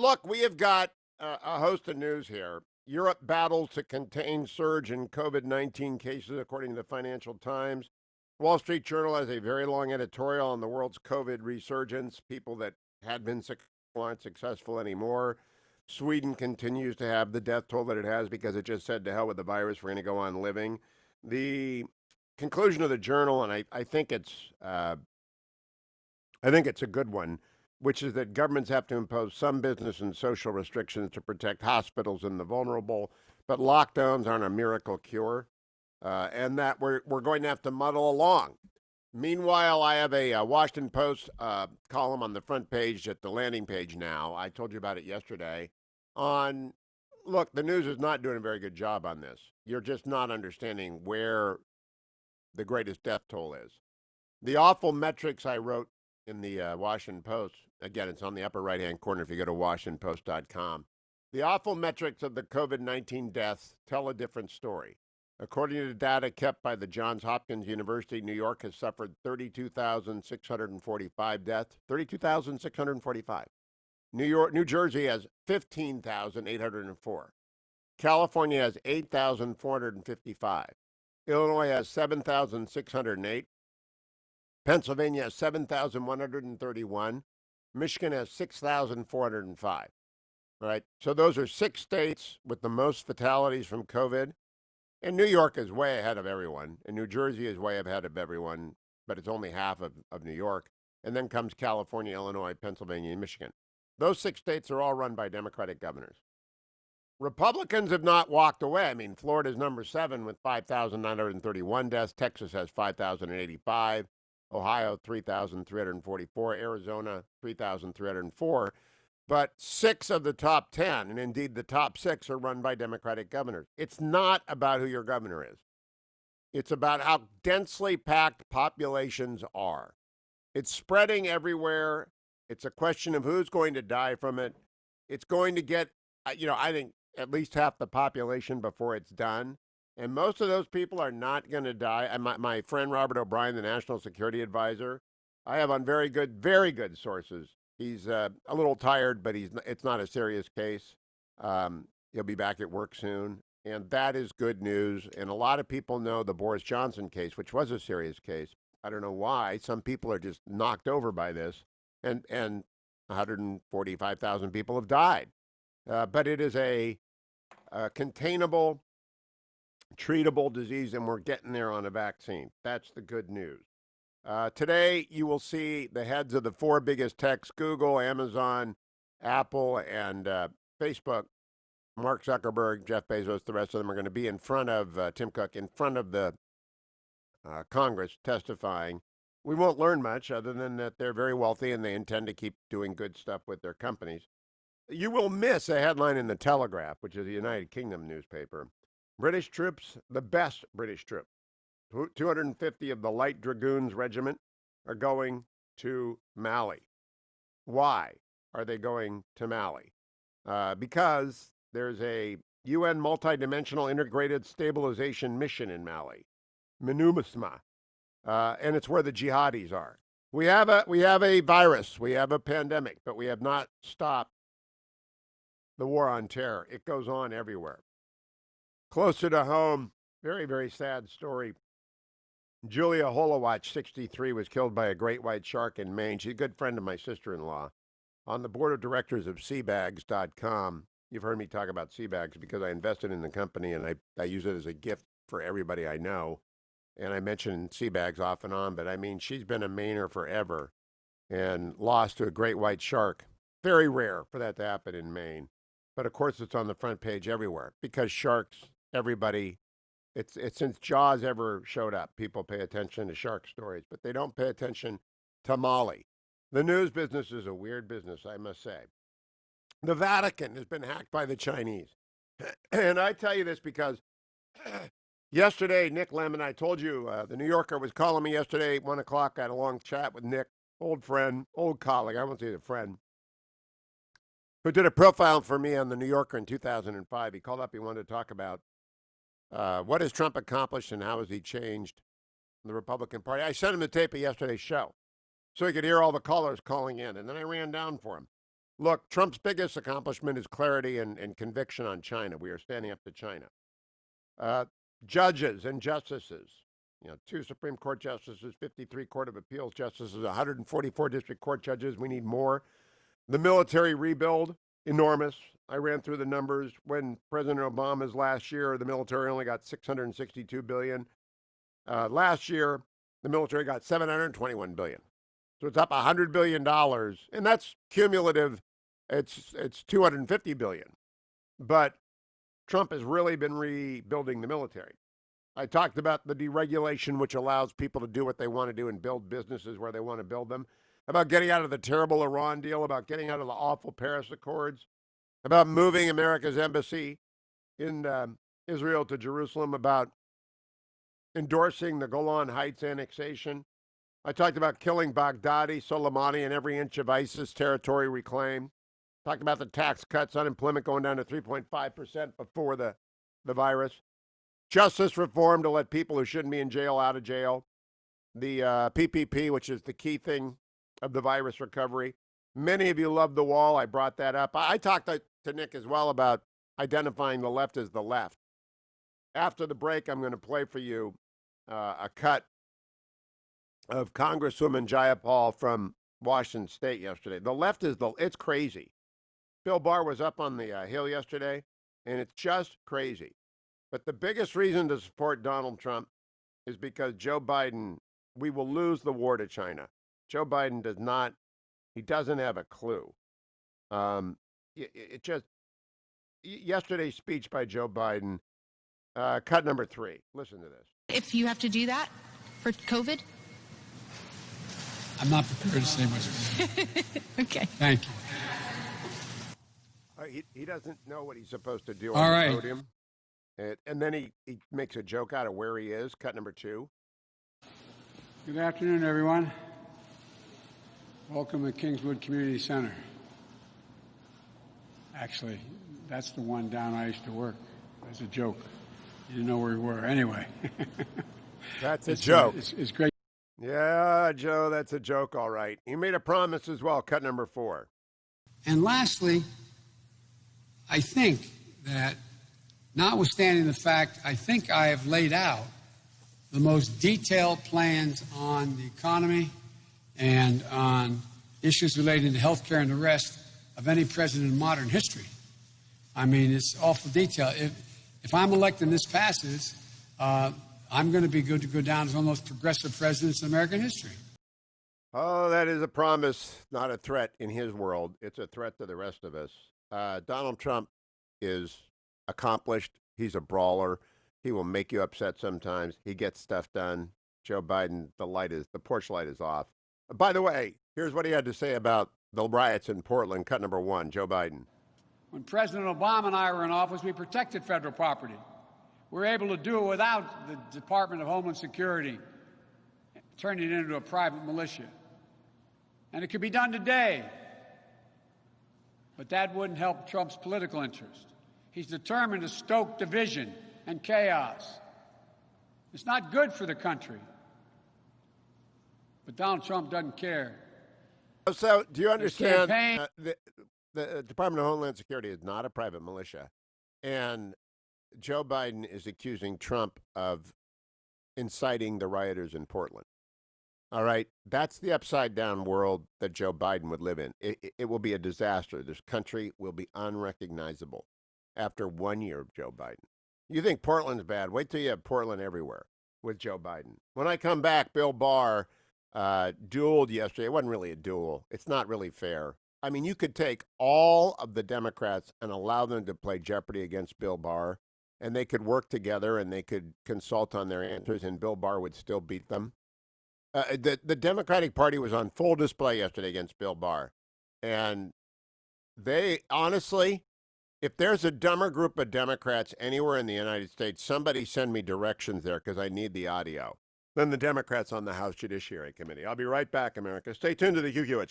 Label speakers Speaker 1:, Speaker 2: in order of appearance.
Speaker 1: Look, we have got a host of news here. Europe battles to contain surge in COVID-19 cases, according to the Financial Times. Wall Street Journal has a very long editorial on the world's COVID resurgence. People that had been successful aren't successful anymore. Sweden continues to have the death toll that it has because it just said to hell with the virus. We're going to go on living. The conclusion of the journal, and I think it's a good one, which is that governments have to impose some business and social restrictions to protect hospitals and the vulnerable, but lockdowns aren't a miracle cure, and that we're going to have to muddle along. Meanwhile, I have a Washington Post column on the front page at the landing page now. I told you about it yesterday. Look, the news is not doing a very good job on this. You're just not understanding where the greatest death toll is. The awful metrics I wrote in the Washington Post, again, it's on the upper right-hand corner if you go to WashingtonPost.com. The awful metrics of the COVID-19 deaths tell a different story. According to data kept by the Johns Hopkins University, New York has suffered 32,645 deaths. 32,645. New Jersey has 15,804. California has 8,455. Illinois has 7,608. Pennsylvania has 7,131. Michigan has 6,405. All right. So those are 6 states with the most fatalities from COVID. And New York is way ahead of everyone. And New Jersey is way ahead of everyone, but it's only half of New York. And then comes California, Illinois, Pennsylvania, and Michigan. Those 6 states are all run by Democratic governors. Republicans have not walked away. I mean, Florida's number 7 with 5,931 deaths. Texas has 5,085. Ohio, 3,344. Arizona, 3,304. But 6 of the top 10, and indeed the top 6, are run by Democratic governors. It's not about who your governor is. It's about how densely packed populations are. It's spreading everywhere. It's a question of who's going to die from it. It's going to get, I think at least half the population before it's done. And most of those people are not going to die. And my friend Robert O'Brien, the National Security Advisor, I have on very good sources. He's a little tired, but it's not a serious case. He'll be back at work soon. And that is good news. And a lot of people know the Boris Johnson case, which was a serious case. I don't know why. Some people are just knocked over by this. And 145,000 people have died. But it is a containable, treatable disease, and we're getting there on a vaccine. That's the good news. Today, you will see the heads of the 4 biggest techs, Google, Amazon, Apple, and Facebook. Mark Zuckerberg, Jeff Bezos, the rest of them are going to be in front of Tim Cook, in front of the Congress testifying. We won't learn much other than that they're very wealthy and they intend to keep doing good stuff with their companies. You will miss a headline in the Telegraph, which is the United Kingdom newspaper. British troops, the best British troops, 250 of the Light Dragoons Regiment are going to Mali. Why are they going to Mali? Because there's a UN multidimensional integrated stabilization mission in Mali, MINUSMA, and it's where the jihadis are. We have a virus, we have a pandemic, but we have not stopped the war on terror. It goes on everywhere. Closer to home, very, very sad story. Julia Holowach, 63, was killed by a great white shark in Maine. She's a good friend of my sister-in-law. On the board of directors of Seabags.com. You've heard me talk about Seabags because I invested in the company and I use it as a gift for everybody I know. And I mention Seabags off and on, but I mean, she's been a Mainer forever and lost to a great white shark. Very rare for that to happen in Maine. But of course, it's on the front page everywhere because sharks, everybody, it's since Jaws ever showed up, people pay attention to shark stories, but they don't pay attention to Mali. The news business is a weird business, I must say. The Vatican has been hacked by the Chinese. And I tell you this because yesterday, Nick Lemon, I told you, the New Yorker was calling me yesterday at 1 o'clock. I had a long chat with Nick, old friend, old colleague, I won't say the friend, who did a profile for me on the New Yorker in 2005. He called up, he wanted to talk about what has Trump accomplished and how has he changed the Republican Party. I sent him the tape of yesterday's show so he could hear all the callers calling in, and then I ran down for him. Look, Trump's biggest accomplishment is clarity and conviction on China. We are standing up to China. Judges and justices, 2 Supreme Court justices, 53 Court of Appeals justices, 144 district court judges. We need more. The military rebuild, enormous. I ran through the numbers. When President Obama's last year, the military only got $662 billion. Last year, the military got $721 billion. So it's up $100 billion, and that's cumulative. It's $250 billion. But Trump has really been rebuilding the military. I talked about the deregulation, which allows people to do what they want to do and build businesses where they want to build them, about getting out of the terrible Iran deal, about getting out of the awful Paris Accords, about moving America's embassy in Israel to Jerusalem, about endorsing the Golan Heights annexation. I talked about killing Baghdadi, Soleimani, and every inch of ISIS territory reclaimed. Talked about the tax cuts, unemployment going down to 3.5% before the virus. Justice reform to let people who shouldn't be in jail out of jail. The PPP, which is the key thing of the virus recovery. Many of you love the wall. I brought that up. I talked to Nick as well about identifying the left as the left. After the break, I'm going to play for you a cut of Congresswoman Jayapal from Washington State yesterday. The left it's crazy. Bill Barr was up on the Hill yesterday, and it's just crazy. But the biggest reason to support Donald Trump is because Joe Biden, we will lose the war to China. Joe Biden doesn't have a clue. Yesterday's speech by Joe Biden, cut number 3. Listen to this.
Speaker 2: If you have to do that for COVID?
Speaker 3: I'm not prepared to say much.
Speaker 2: Okay.
Speaker 3: Thank you.
Speaker 1: He doesn't know what he's supposed to do
Speaker 3: All
Speaker 1: on
Speaker 3: right.
Speaker 1: the podium. And then he makes a joke out of where he is. Cut number 2.
Speaker 3: Good afternoon, everyone. Welcome to Kingswood Community Center. Actually, that's the one down I used to work. That's a joke. You didn't know where we were. Anyway.
Speaker 1: That's a joke.
Speaker 3: It's great.
Speaker 1: Yeah, Joe, that's a joke, all right. He made a promise as well. Cut number 4.
Speaker 3: And lastly, I think that, notwithstanding the fact I think I have laid out the most detailed plans on the economy and on issues relating to health care and the rest of any president in modern history. I mean, it's awful detail. If I'm elected and this passes, I'm going to be good to go down as one of the most progressive presidents in American history.
Speaker 1: Oh, that is a promise, not a threat in his world. It's a threat to the rest of us. Donald Trump is accomplished. He's a brawler. He will make you upset sometimes. He gets stuff done. Joe Biden, the porch light is off. By the way, here's what he had to say about the riots in Portland. Cut number 1, Joe Biden.
Speaker 3: When President Obama and I were in office, we protected federal property. We were able to do it without the Department of Homeland Security turning it into a private militia. And it could be done today. But that wouldn't help Trump's political interest. He's determined to stoke division and chaos. It's not good for the country. But Donald Trump doesn't care.
Speaker 1: So, do you understand? The Department of Homeland Security is not a private militia. And Joe Biden is accusing Trump of inciting the rioters in Portland. All right? That's the upside-down world that Joe Biden would live in. It will be a disaster. This country will be unrecognizable after 1 year of Joe Biden. You think Portland's bad? Wait till you have Portland everywhere with Joe Biden. When I come back, Bill Barr dueled yesterday. It wasn't really a duel. It's not really fair. I mean, you could take all of the Democrats and allow them to play Jeopardy against Bill Barr, and they could work together and they could consult on their answers, and Bill Barr would still beat them. The Democratic Party was on full display yesterday against Bill Barr. And they, honestly, if there's a dumber group of Democrats anywhere in the United States, somebody send me directions there because I need the audio. Then the Democrats on the House Judiciary Committee. I'll be right back, America. Stay tuned to the Hugh Hewitt Show.